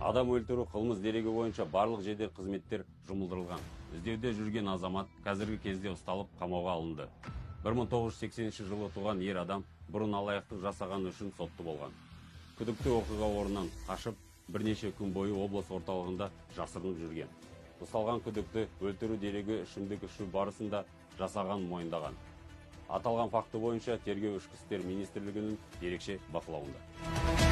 Адам өлтіру қылмыс дерегі бойынша барлық жедел қызметтер жұмылдырылған. Іздеуде жүрген азамат қазіргі кезде ұсталып қамауға алынды. 1980 жылы туған ер адам бұрын алаяқтық жасағаны үшін сотты болған. Күдікті оқиға орнынан қашып, бірнеше күн бойы облыс орталығында жасырынып жүрген. Ұсталған күдікті өлтіру дерегі ішімдік ішу барысында жасаған мойындаған. Аталған факті бойынша тергеу ішкі істер министрлігінің ерекше бақылауында.